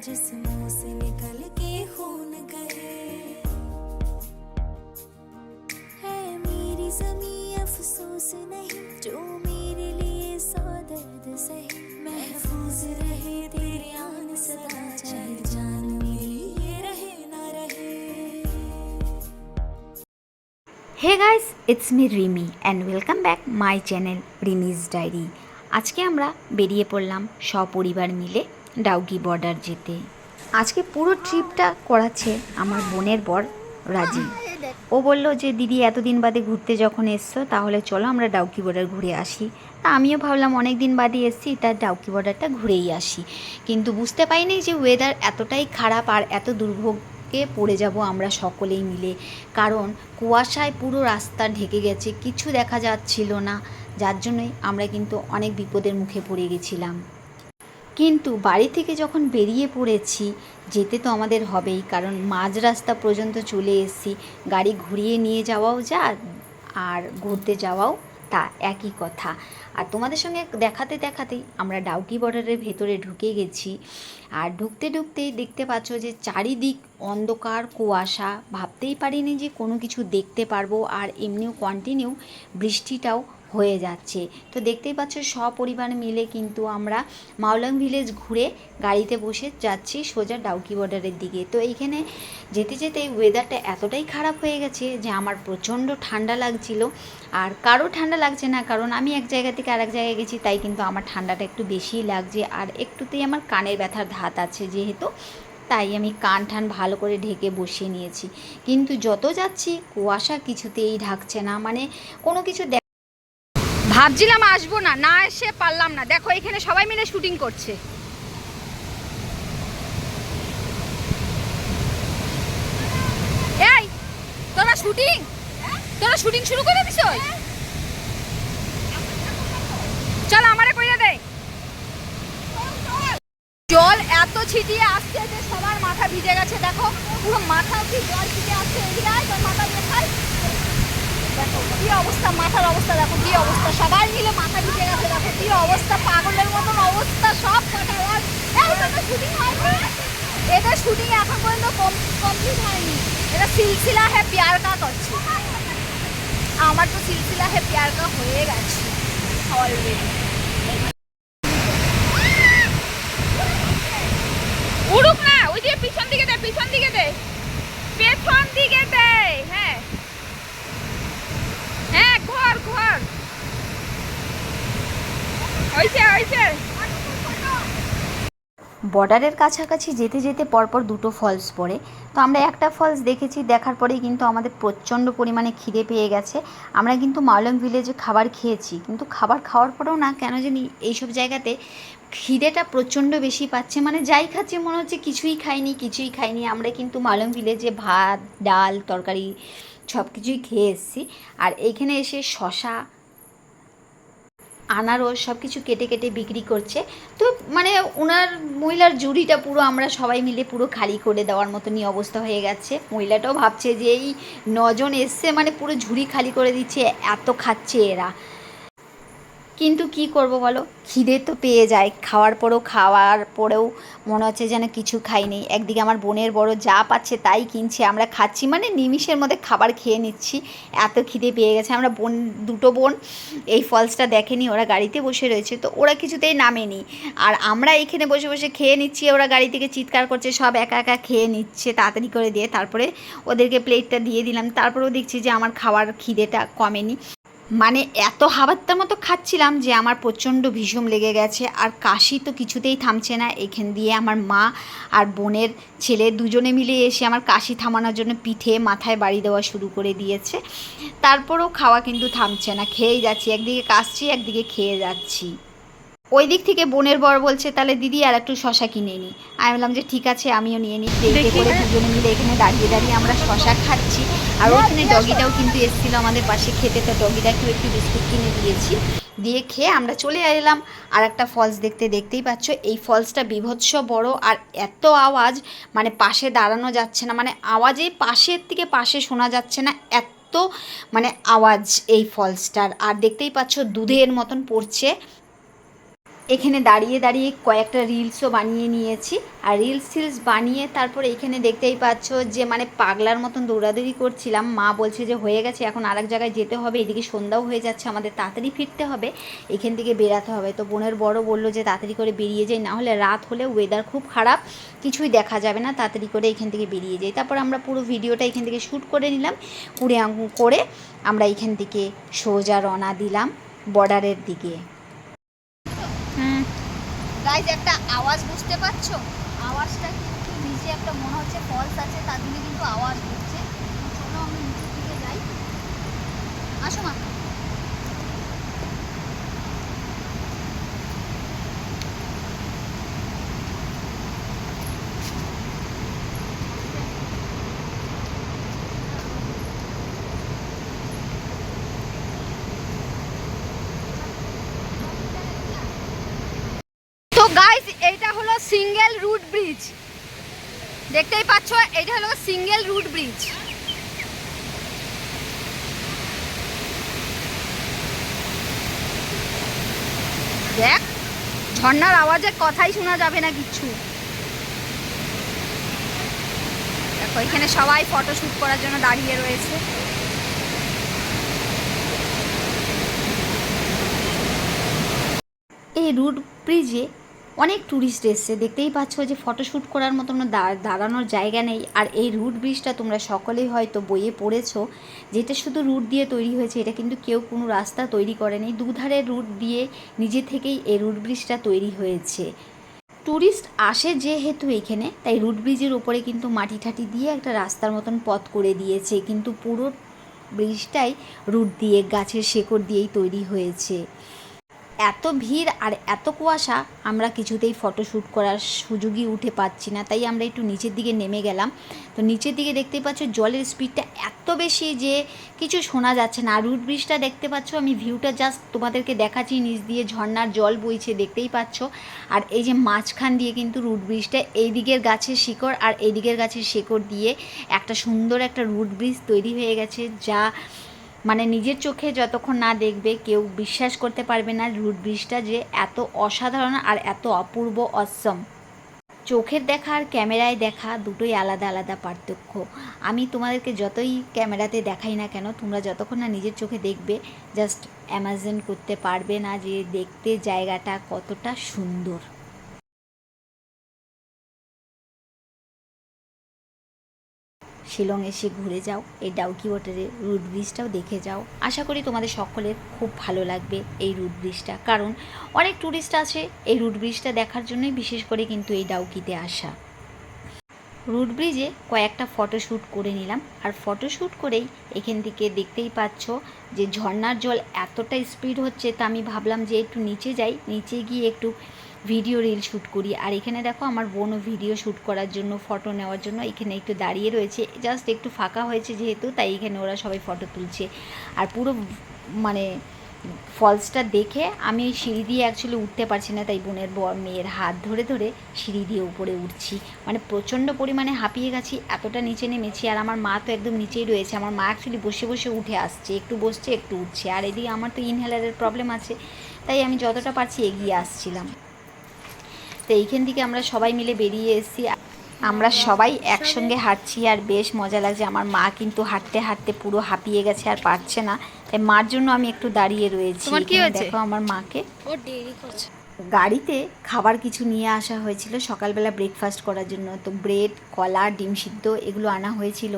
जिस्मों से निकल के खून कहे है मेरी ज़मीं अफसोस नहीं जो मेरे लिए सौ दर्द सही महफूज रहे तेरे आन सदा चाहे जान मेरी ये रहे ना रहे। Hey guys, it's me Rimi and welcome back my channel Rimi's diary. আজকে আমরা বেরিয়ে পড়লাম সপরিবার মিলে ডাউকি বর্ডার যেতে। আজকে পুরো ট্রিপটা করাচ্ছে আমার বোনের বর রাজি। ও বলল যে দিদি এতদিন বাদে ঘুরতে যখন এসছো তাহলে চলো আমরা ডাউকি বর্ডার ঘুরে আসি। তা আমিও ভাবলাম অনেক দিন বাদে এসছি, তার ডাউকি বর্ডারটা ঘুরেই আসি। কিন্তু বুঝতে পারিনি যে ওয়েদার এতটাই খারাপ আর এত দুর্ভোগে পড়ে যাব আমরা সকলেই মিলে, কারণ কুয়াশায় পুরো রাস্তা ঢেকে গেছে, কিছু দেখা যাচ্ছিল না, যার জন্যই আমরা কিন্তু অনেক বিপদের মুখে পড়ে গেছিলাম। কিন্তু বাড়ি থেকে যখন বেরিয়ে পড়েছি, যেতে তো আমাদের হবেই, কারণ মাঝ রাস্তা পর্যন্ত চলে এসেছি। গাড়ি ঘুরিয়ে নিয়ে যাওয়াও যা আর ঘুরতে যাওয়াও তা একই কথা। আর তোমাদের সঙ্গে দেখাতে দেখাতেই আমরা ডাউকি বর্ডারের ভেতরে ঢুকে গেছি। আর ঢুকতে ঢুকতেই দেখতে পাচ্ছ যে চারিদিক অন্ধকার কুয়াশা, ভাবতেই পারিনি যে কোনো কিছু দেখতে পারবো। আর এমনিও কন্টিনিউ বৃষ্টিটাও হয়ে যাচ্ছে। তো দেখতেই পাচ্ছ সপরিবার মিলে কিন্তু আমরা মাওলাং ভিলেজ ঘুরে গাড়িতে বসে যাচ্ছি সোজা ডাউকি বর্ডারের দিকে। তো এইখানে যেতে যেতে ওয়েদারটা এতটাই খারাপ হয়ে গেছে যে আমার প্রচণ্ড ঠান্ডা লাগছিল। আর কারো ঠান্ডা লাগছে না, কারণ আমি এক জায়গা থেকে আরেক জায়গায় গেছি, তাই কিন্তু আমার ঠান্ডাটা একটু বেশিই লাগছে। আর একটুতেই আমার কানের ব্যথার ধাত আছে যেহেতু, তাই আমি কান ঠান ভালো করে ঢেকে বসিয়ে নিয়েছি। কিন্তু যত যাচ্ছি কুয়াশা কিছুতেই ঢাকছে না, মানে কোনো কিছু ভাবছিলাম আসবো না, না এসে পারলাম না। দেখো এখানে সবাই মিলে শুটিং করছে। এই তোরা শুটিং শুরু করে দিছ? চল আমারে কইরা দে। জল এত ছিটিয়ে আসছে যে সবার মাথা ভিজে গেছে। দেখো পুরো মাথা অবধি জল ছিটিয়ে আসছে। এদিকে আয়, তোর মাথা দেখাই। দেখো কি অবস্থা, মাথার অবস্থা দেখো কি অবস্থা, সবাই মিলে মাথা ভিজে গেছে। দেখো কি অবস্থা, পাগলের মতন অবস্থা, সব কাটা জল। এই তোদের শুটিং হয়নি? এদের শুটিং এখন পর্যন্ত কমপ্লিট হয়নি। এটা সিলসিলা হে প্যার কা করছে। আমার তো সিলসিলা হে প্যার কা হয়ে গেছে অলরেডি। উড়ুক না, ওই যে পিছন দিকে দে, পিছন দিকে দে, পেছন দিকে দে। হ্যাঁ হ্যাঁ, ঘর ঘর হইছে হইছে। বর্ডারের কাছাকাছি যেতে যেতে পরপর দুটো ফলস পড়ে। তো আমরা একটা ফলস দেখেছি, দেখার পরেই কিন্তু আমাদের প্রচণ্ড পরিমাণে খিদে পেয়ে গেছে। আমরা কিন্তু মাওলাং ভিলেজে খাবার খেয়েছি, কিন্তু খাবার খাওয়ার পরেও না কেন জানি এইসব জায়গাতে খিদেটা প্রচণ্ড বেশি পাচ্ছে, মানে যাই খাচ্ছি মনে হচ্ছে কিছুই খাইনি। আমরা কিন্তু মাওলাং ভিলেজে ভাত ডাল তরকারি সব কিছুই খেয়ে এসেছি। আর এইখানে এসে শশা আনারস সব কিছু কেটে কেটে বিক্রি করছে। তো মানে ওনার মহিলার ঝুড়িটা পুরো আমরা সবাই মিলে পুরো খালি করে দেওয়ার মতনই অবস্থা হয়ে গেছে। মহিলাটাও ভাবছে যে এই নজন এসছে মানে পুরো ঝুড়ি খালি করে দিচ্ছে, এত খাচ্ছে এরা। কিন্তু কি করব বলো, খিদে তো পেয়ে যায়, খাওয়ার পরেও মনে হচ্ছে যেন কিছু খাইনি। একদিকে আমার বোনের বড় যা পাচ্ছে তাই কিনছে, আমরা খাচ্ছি, মানে নিমিষের মধ্যে খাবার খেয়ে নিচ্ছি, এত খিদে পেয়ে গেছে। আমরা দুটো বোন এই ফলসটা দেখেনি, ওরা গাড়িতে বসে রয়েছে, তো ওরা কিছুতেই নামেনি। আর আমরা এইখানে বসে বসে খেয়ে নিচ্ছি, ওরা গাড়ি থেকে চিৎকার করছে, সব একা একা খেয়ে নিচ্ছে তাড়াতাড়ি করে দিয়ে। তারপরে ওদেরকে প্লেটটা দিয়ে দিলাম, তারপরেও দেখছি যে আমার খাওয়ার খিদেটা কমেনি। মানে এত হাবাত্তার মতো খাচ্ছিলাম যে আমার প্রচণ্ড ভীষণ লেগে গেছে। আর কাশি তো কিছুতেই থামছে না। এখান দিয়ে আমার মা আর বোনের ছেলে দুজনে মিলে এসে আমার কাশি থামানোর জন্য পিঠে মাথায় বাড়ি দেওয়া শুরু করে দিয়েছে। তারপরেও খাওয়া কিন্তু থামছে না, খেয়েই যাচ্ছি, একদিকে কাশছি একদিকে খেয়ে যাচ্ছি। ওই দিক থেকে বোনের বর বলছে তাহলে দিদি আর একটু শশা কিনে নিই। আমি বললাম যে ঠিক আছে আমিও নিয়ে নিই। প্লেটে করে দুজনে মিলে এখানে দাঁড়িয়ে দাঁড়িয়ে আমরা শশা খাচ্ছি। আর ওখানে ডগিটাও কিন্তু এসেছিলো আমাদের পাশে খেতে, তো ডগিটাকেও একটু বিস্কুট কিনে দিয়েছি। দিয়ে খেয়ে আমরা চলে এলাম আর একটা ফলস দেখতে। দেখতেই পাচ্ছ এই ফলসটা বিভৎস বড়, আর এত আওয়াজ, মানে পাশে দাঁড়ানো যাচ্ছে না, মানে আওয়াজে পাশের থেকে পাশে শোনা যাচ্ছে না, এত মানে আওয়াজ এই ফলসটার। আর দেখতেই পাচ্ছ দুধের মতন পড়ছে। এখানে দাঁড়িয়ে দাঁড়িয়ে কয়েকটা রিলসও বানিয়ে নিয়েছি। আর রিলস বানিয়ে তারপরে এখানে দেখতেই পাচ্ছ যে মানে পাগলার মতন দৌড়াদৌড়ি করছিলাম। মা বলছে যে হয়ে গেছে, এখন আরেক জায়গায় যেতে হবে, এদিকে সন্ধ্যাও হয়ে যাচ্ছে, আমাদের তাড়াতাড়ি ফিরতে হবে, এখান থেকে বেরাতে হবে। তো বোনের বড় বললো যে তাড়াতাড়ি করে বেরিয়ে যাই, না হলে রাত হলে ওয়েদার খুব খারাপ, কিছুই দেখা যাবে না, তাড়াতাড়ি করে এখান থেকে বেরিয়ে যাই। তারপর আমরা পুরো ভিডিওটা এখান থেকে শ্যুট করে নিলাম, করে আমরা এখান থেকে সোজা রওনা দিলাম বর্ডারের দিকে। গাইজ একটা আওয়াজ বুঝতে পারছো? আওয়াজটা কিন্তু নিচে একটা মনে হচ্ছে ফলস আছে, তার জন্য কিন্তু আওয়াজ হচ্ছে। চলো আমি নিচের দিকে যাই, আসো মা। তো গাইস এইটা হলো সিঙ্গেল রুট ব্রিজ, দেখতেই পাচ্ছ, এইটা হলো সিঙ্গেল রুট ব্রিজ। দেখ ঝর্ণার আওয়াজে কথাই শোনা যাবে না কিচ্ছু। দেখো এখানে সবাই ফটো শুট করার জন্য দাঁড়িয়ে রয়েছে। এই রুট ব্রিজে অনেক ট্যুরিস্ট এসছে, দেখতেই পাচ্ছ যে ফটোশ্যুট করার মতন দাঁড়ানোর জায়গা নেই। আর এই রুট ব্রিজটা তোমরা সকলেই হয়তো বইয়ে পড়েছো, যেটা শুধু রুট দিয়ে তৈরি হয়েছে, এটা কিন্তু কেউ কোনো রাস্তা তৈরি করেনি, দুধারের রুট দিয়ে নিজে থেকেই এই রুট ব্রিজটা তৈরি হয়েছে। ট্যুরিস্ট আসে যেহেতু এখানে, তাই রুট ব্রিজের ওপরে কিন্তু মাটি ঠাটি দিয়ে একটা রাস্তার মতন পথ করে দিয়েছে, কিন্তু পুরো ব্রিজটাই রুট দিয়ে গাছের শেকড় দিয়েই তৈরি হয়েছে। এত ভিড় আর এত কুয়াশা, আমরা কিছুতেই ফটোশ্যুট করার সুযোগই উঠে পাচ্ছি না, তাই আমরা একটু নিচের দিকে নেমে গেলাম। তো নিচের দিকে দেখতেই পাচ্ছ জলের স্পিডটা এত বেশি যে কিছু শোনা যাচ্ছে না। আর রুট ব্রিজটা দেখতে পাচ্ছ, আমি ভিউটা জাস্ট তোমাদেরকে দেখাচ্ছি, নিচ দিয়ে ঝর্ণার জল বইছে, দেখতেই পাচ্ছ। আর এই যে মাঝখান দিয়ে কিন্তু রুট ব্রিজটা, এই দিকের গাছের শিকড় আর এই দিকের গাছের শিকড় দিয়ে একটা সুন্দর একটা রুট ব্রিজ তৈরি হয়ে গেছে, যা মানে নিজের চোখে যতক্ষণ না দেখবে কেউ বিশ্বাস করতে পারবে না রুট ব্রিজটা যে এত অসাধারণ আর এত অপূর্ব অসম। চোখের দেখা আর ক্যামেরায় দেখা দুটোই আলাদা আলাদা পার্থক্য। আমি তোমাদেরকে যতই ক্যামেরাতে দেখাই না কেন, তোমরা যতক্ষণ না নিজের চোখে দেখবে জাস্ট ইমাজিন করতে পারবে না যে দেখতে জায়গাটা কতটা সুন্দর। শিলং এসে ঘুরে যাও, এই ডাউকি ওয়াটারে রুট ব্রিজটাও দেখে যাও। আশা করি তোমাদের সকলের খুব ভালো লাগবে এই রুট ব্রিজটা, কারণ অনেক ট্যুরিস্ট আছে এই রুট ব্রিজটা দেখার জন্যই বিশেষ করে কিন্তু এই ডাউকিতে আসা। রুট ব্রিজে কয়েকটা ফটোশ্যুট করে নিলাম, আর ফটোশ্যুট করেই এখান থেকে দেখতেই পাচ্ছ যে ঝর্ণার জল এতটা স্পিড হচ্ছে, তা আমি ভাবলাম যে একটু নিচে যাই, নিচে গিয়ে একটু ভিডিও রিল শ্যুট করি। আর এখানে দেখো আমার বোনও ভিডিও শ্যুট করার জন্য, ফটো নেওয়ার জন্য এখানে একটু দাঁড়িয়ে রয়েছে, জাস্ট একটু ফাঁকা হয়েছে যেহেতু, তাই এখানে ওরা সবাই ফটো তুলছে। আর পুরো মানে ফলসটা দেখে আমি সিঁড়ি দিয়ে অ্যাকচুয়ালি উঠতে পারছি না, তাই বোনের মেয়ের হাত ধরে ধরে সিঁড়ি দিয়ে উপরে উঠছি, মানে প্রচণ্ড পরিমাণে হাঁপিয়ে গেছি, এতটা নিচে নেমেছি। আর আমার মা তো একদম নিচেই রয়েছে, আমার মা অ্যাকচুয়ালি বসে বসে উঠে আসছে, একটু বসছে একটু উঠছে। আর এদিকে আমার তো ইনহেলারের প্রবলেম আছে, তাই আমি যতটা পারছি এগিয়ে আসছিলাম। তো এইখান থেকে আমরা সবাই মিলে বেরিয়ে এসেছি, আমরা সবাই একসঙ্গে হাঁটছি আর বেশ মজা লাগছে। আমার মা কিন্তু হাঁটতে হাঁটতে পুরো হাঁপিয়ে গেছে আর পারছে না, তাই মার জন্য আমি একটু দাঁড়িয়ে রয়েছি। দেখো আমার মাকে, ও দেরি করছে। গাড়িতে খাবার কিছু নিয়ে আসা হয়েছিল সকালবেলা ব্রেকফাস্ট করার জন্য, তো ব্রেড, কলা, ডিম সিদ্ধ এগুলো আনা হয়েছিল,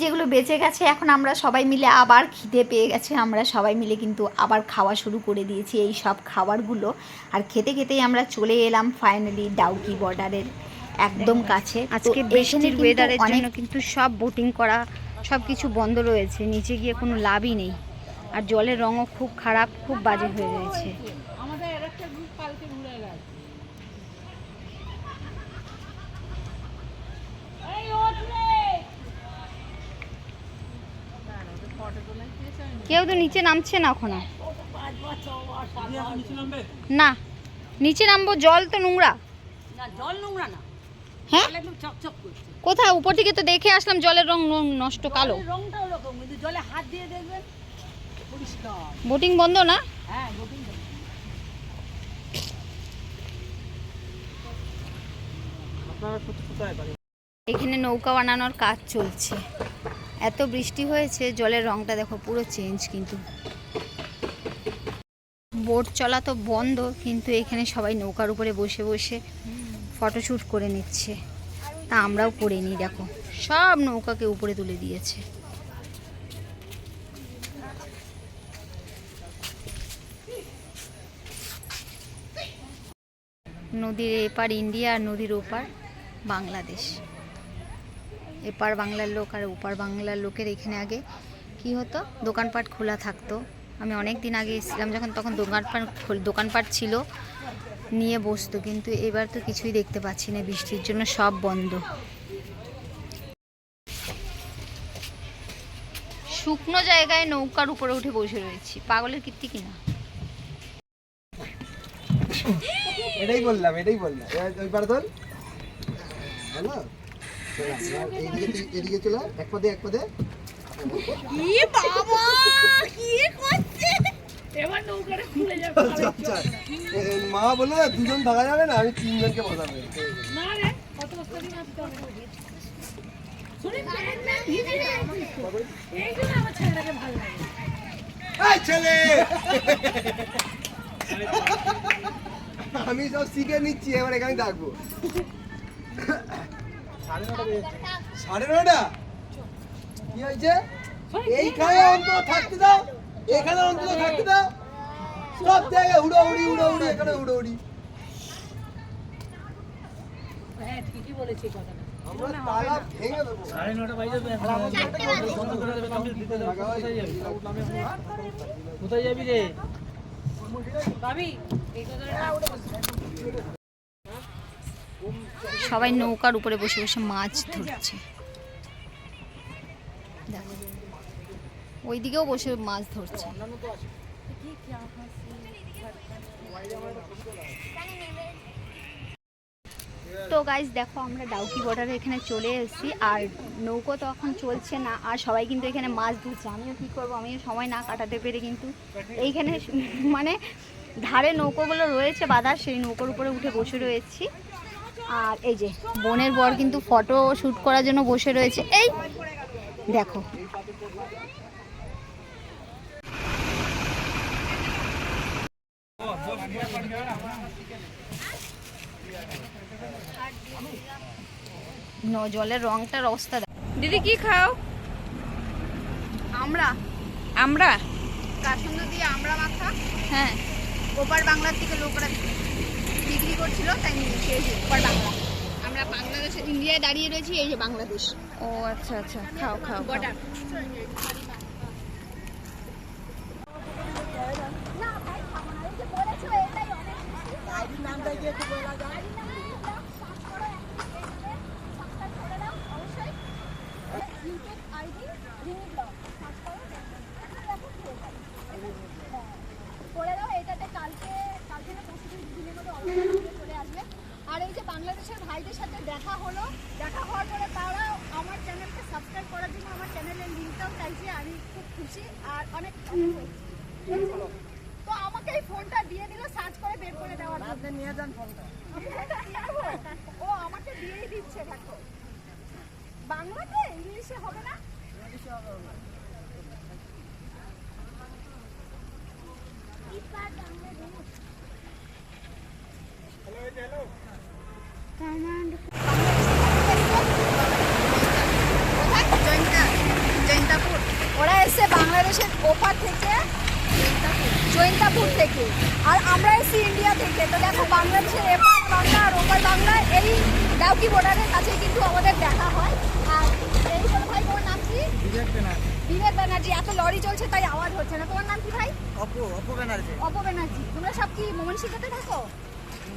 যেগুলো বেঁচে গেছে। এখন আমরা সবাই মিলে আবার খিদে পেয়ে গেছে, আমরা সবাই মিলে কিন্তু আবার খাওয়া শুরু করে দিয়েছি এই সব খাবারগুলো। আর খেতে খেতেই আমরা চলে এলাম ফাইনালি ডাউকি বর্ডারের একদম কাছে। আজকে বৃষ্টির ওয়েদারের জন্য কিন্তু সব বোটিং করা সব কিছু বন্ধ রয়েছে, নিচে গিয়ে কোনো লাভই নেই। আর জলের রঙও খুব খারাপ, খুব বাজে হয়ে রয়েছে। কেউ তো নিচে নামছে না এখন, না নিচে নামবো, জল তো নোংরা। জল নোংরা না, হ্যাঁ একদম চকচক করছে। কোথায় উপর থেকে তো দেখে আসলাম জলের রং নষ্ট, কালো। রংটা ওরকম, কিন্তু জলে হাত দিয়ে দেখবেন পরিষ্কার। বোটিং বন্ধ না? হ্যাঁ বোটিং বন্ধ। এখানে নৌকা বানানোর কাজ চলছে। এত বৃষ্টি হয়েছে, জলের রংটা দেখো পুরো চেঞ্জ। কিন্তু বোট চলা তো বন্ধ, কিন্তু এখানে সবাই নৌকার উপরে বসে বসে ফটোশ্যুট করে নিচ্ছে। তা আমরাও করে নিই। দেখো সব নৌকাকে উপরে তুলে দিয়েছে। নদীর এপার ইন্ডিয়া আর নদীর ওপার বাংলাদেশ। এপার বাংলার লোক আর ওপার বাংলার লোকের এখানে আগে কি হতো, দোকানপাট খোলা থাকতো। আমি অনেক দিন আগে এসেছিলাম যখন, তখন দোকানপাট ছিল, নিয়ে বসতো। কিন্তু এবার তো কিছুই দেখতে পাচ্ছি না, বৃষ্টির জন্য সব বন্ধ। শুকনো জায়গায় নৌকার উপরে উঠে বসে রয়েছি, পাগলের কীর্তি কিনা। এটাই বললাম ওই পার ধর হ্যালো, এদিকে চলে এক পদে কি বাবা কি করছে এবার নৌকাটা খুলে যাবে। আচ্ছা মা বললো না দুজন থাকা যাবে না, আমি 3 জনকে বসাবো। না রে কত বস্তা দিন আসতে হবে। শুনি ভিজে যাচ্ছিস তো। এই জন্য আমার ছেলেটাকে ভালো লাগে। এই ছেলে আমি সব শিখে নিচ্ছি, এবার এখানে থাকবো। 9:30 কি হয়েছে? এইখানে অন্তত থাকতে দাও, এখানে অন্তত থাকতে দাও। সব জায়গায় উড়োউড়ি এখানে উড়োউড়ি। হ্যাঁ ঠিকই বলেছি কথাটা। আমরা তালা ভেঙে দেবো। 9:30 বাজে যাবে, বন্ধ করে দেবে, কমপ্লিট দিতে দেবে। কোথায় যাবি রে? ভাবি এই কথাটা সবাই নৌকার উপরে বসে বসে মাছ ধরছে। দেখো ওইদিকেও বসে মাছ ধরছে। তো গাইস দেখো, আমরা ডাউকি বর্ডারে এখানে চলে এসেছি। আর নৌকো তো এখন চলছে না, আর সবাই কিন্তু এখানে মাছ ধরছে। আমিও কী করবো, আমিও সময় না কাটাতে পেরে কিন্তু এইখানে মানে ধারে নৌকোগুলো রয়েছে বাঁধা, সেই নৌকোর উপরে উঠে বসে রয়েছি। আর এই যে বোনের বর কিন্তু ফটো শ্যুট করার জন্য বসে রয়েছে। এই দেখো জলের রংটার অবস্থা। দিদি কি খাও? আমরা কাসন্দ দিয়ে আমরা মাখা। হ্যাঁ, ওপার বাংলার থেকে লোকরা বিক্রি করছিল, তাই নিয়েছি। এই যে ওপার বাংলা, আমরা বাংলাদেশে ইন্ডিয়ায় দাঁড়িয়ে রয়েছি। এই যে বাংলাদেশ। ও আচ্ছা আচ্ছা, খাও খাও। বর্ডার। আর এই যে বাংলাদেশের ভাইদের সাথে দেখা হলো, দেখা হওয়ার পরে তারা আমার চ্যানেলকে সাবস্ক্রাইব করার জন্য আমার চ্যানেলের লিঙ্কটাও চাইছে। আমি খুব খুশি আর অনেক তো আমাকে এই ফোনটা দিয়ে দিল সার্চ করে বের করে দেওয়ার জন্য। নিয়ে যান ফোনটা। ও আমাকে দিয়েই দিচ্ছে। দেখো বাংলাতে, ইংলিশে হবে না? জৈন্তাপুর। ওরা এসে বাংলাদেশের ওপার থেকে, জৈন্তাপুর থেকে, আর আমরা এসেছি ইন্ডিয়া থেকে। তো দেখো বাংলাদেশের এপার বাংলা আর ওপার বাংলা এই ডাউকি বর্ডারের কাছে কিন্তু আমাদের দেখা হয়। আর এই হলো ভাই, তোমার নাম কি? বিবেক ব্যানার্জি। এত লরি চলছে তাই আওয়াজ হচ্ছে না। তোমার নাম কি ভাই? অপু ব্যানার্জি। অপু ব্যানার্জি। তোমরা সব কি ময়মনসিংহতে থাকো?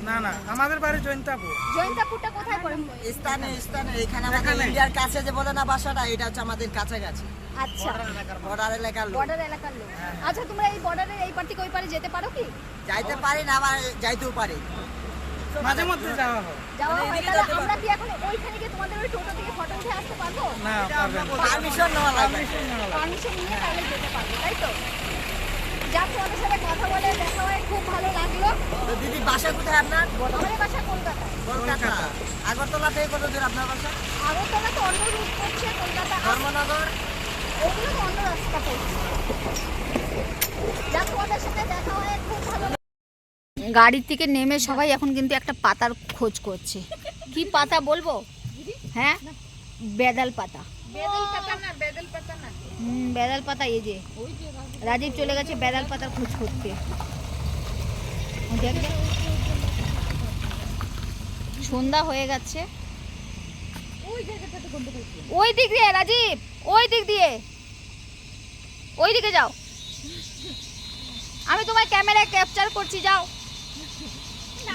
না না, আমাদের বাড়ি জৈন্তাপুর। জৈন্তাপুরটা কোথায় পড়ে? স্থানে এখানে আমাদের ইন্ডিয়ার কাছে যে বলে না বাসাটা, এটা হচ্ছে আমাদের কাছাকাছি আচ্ছা, বর্ডার এলাকার লোক। বর্ডার এলাকার লোক। আচ্ছা, তোমরা এই বর্ডারের এই পার থেকে ওই পারে যেতে পারো কি? যাইতে পারি না, আবার যাইতেও পারি, মাঝে মধ্যে যাওয়া হয়। যাওয়া হয়। তাহলে আমরা কি এখন ওইখানে গিয়ে তোমাদের ওই টোটো থেকে ফটো উঠে আসতে পারবো? না, পারবেন না। পারমিশন নেওয়া লাগবে। পারমিশন নিয়ে তাহলে যেতে পারবো, তাই তো? যাক, তোমাদের সাথে কথা বলে দেখা হয়, খুব ভালো লাগলো। তো দিদি বাসা কোথায় আপনার? আমাদের বাসা কলকাতায়। কলকাতা। আগরতলা আগরতলা থেকে কত দূর আপনার বাসা? আগরতলা তো অন্য রুট করছে, কলকাতা ধর্মনগর। ওগুলো তো অন্য রাস্তা করছে। যাক, তোমাদের সাথে দেখা হয়ে খুব ভালো। গাড়ির থেকে নেমে সবাই এখন কিন্তু একটা পাতার খোঁজ করছে। কি পাতা বলবো? হ্যাঁ, বেদাল পাতা। বেদল পাতা না, বেদল পাতা না। বেদাল পাতা। এই যে রাজীব চলে গেছে বেদাল পাতার খোঁজ করতে। দেখ দেখ, সন্ধ্যা হয়ে গেছে। ওই দিক দিয়ে রাজীব, ওই দিক দিয়ে, ওই দিকে যাও। আমি তোমার ক্যামেরায় ক্যাপচার করছি, যাও।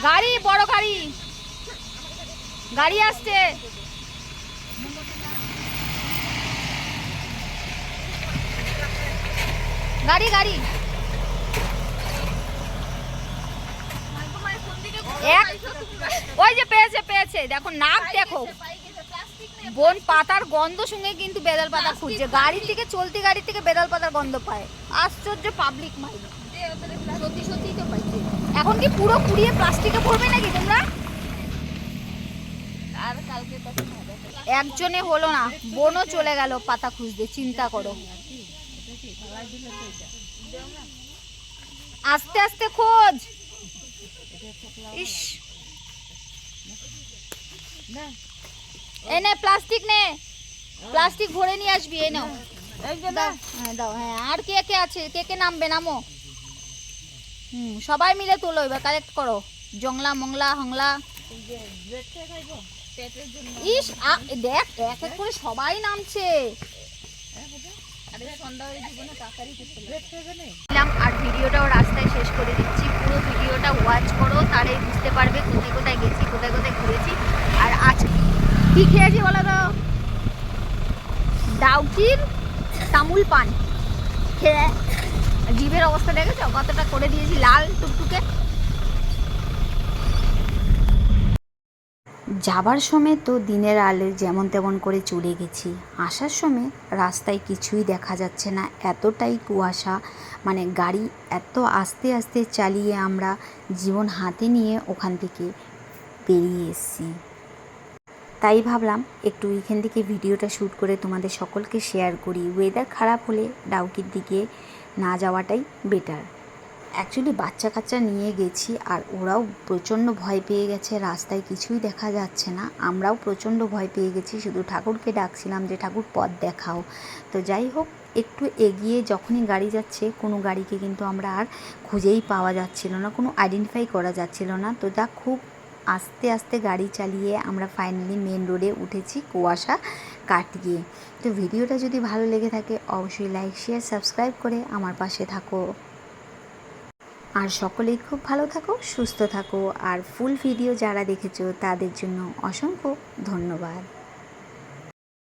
গাড়ি, বড় গাড়ি, গাড়ি আসছে। গাড়ি গাড়ি ওই যে পেয়েছে পেয়েছে, দেখো নাক দেখো। বোন পাতার গন্ধ শুনে কিন্তু বেদাল পাতা খুঁজছে। গাড়ি থেকে, চলতি গাড়ি থেকে বেদাল পাতার গন্ধ পায়। আশ্চর্য পাবলিক মাইন্ড। সত্যি সত্যি তো পাইছে। এখন কি পুরো কুড়িয়ে প্লাস্টিকে ভরবে নাকি তোমরা? আর কালকে একজনে হলো না, বোনও চলে গেল পাতা খুঁজতে। চিন্তা করো। আস্তে আস্তে খোঁজ। ইস, এই নে প্লাস্টিক, নে প্লাস্টিক ভরে নিয়ে আসবি। এই নাও, দাও। হ্যাঁ দাও। হ্যাঁ, আর কে কে আছে? কে কে নামবে? নামো। সবাই মিলে তোলো, এবার কালেক্ট করো। জংলা মংলা হংলা। ইস, দেখ এক এক করে সবাই নামছে। আর ভিডিওটাও রাস্তায় শেষ করে দিচ্ছি। পুরো ভিডিওটা ওয়াচ করো, তাহলে বুঝতে পারবে কোথায় কোথায় গেছি, কোথায় কোথায় ঘুরেছি। আর আজ কি খেয়েছি বলো তো? ডাউকির তামুল পান খেয়ে জিভের অবস্থা দেখেছো কতটা করে দিয়েছি লাল টুকটুকে। যাবার সময় তো দিনের আলো যেমন তেমন করে চলে গেছি, আসার সময় রাস্তায় কিছুই দেখা যাচ্ছে না, এতটাই কুয়াশা। মানে গাড়ি এত আস্তে আস্তে চালিয়ে আমরা জীবন হাতে নিয়ে ওখান থেকে বেরিয়ে এসেছি। তাই ভাবলাম একটু এখান থেকে ভিডিওটা শ্যুট করে তোমাদের সকলকে শেয়ার করি। ওয়েদার খারাপ হলে ডাউকির দিকে না যাওয়াটাই বেটার। অ্যাকচুয়ালি বাচ্চা কাচ্চা নিয়ে গেছি আর ওরাও প্রচণ্ড ভয় পেয়ে গেছে, রাস্তায় কিছুই দেখা যাচ্ছে না। আমরাও প্রচণ্ড ভয় পেয়ে গেছি, শুধু ঠাকুরকে ডাকছিলাম যে ঠাকুর পথ দেখাও। তো যাই হোক, একটু এগিয়ে যখনই গাড়ি যাচ্ছে, কোনো গাড়িকে কিন্তু আমরা আর খুঁজেই পাওয়া যাচ্ছিল না, কোনো আইডেন্টিফাই করা যাচ্ছিল না। তো যা খুব আস্তে আস্তে গাড়ি চালিয়ে আমরা ফাইনালি মেন রোডে উঠেছি কুয়াশা কাটিয়ে। তো ভিডিওটা যদি ভালো লেগে থাকে অবশ্যই লাইক শেয়ার সাবস্ক্রাইব করে আমার পাশে থাকো। আর সকলেই খুব ভালো থাকো, সুস্থ থাকো। আর ফুল ভিডিও যারা দেখেছো তাদের জন্য অসংখ্য ধন্যবাদ।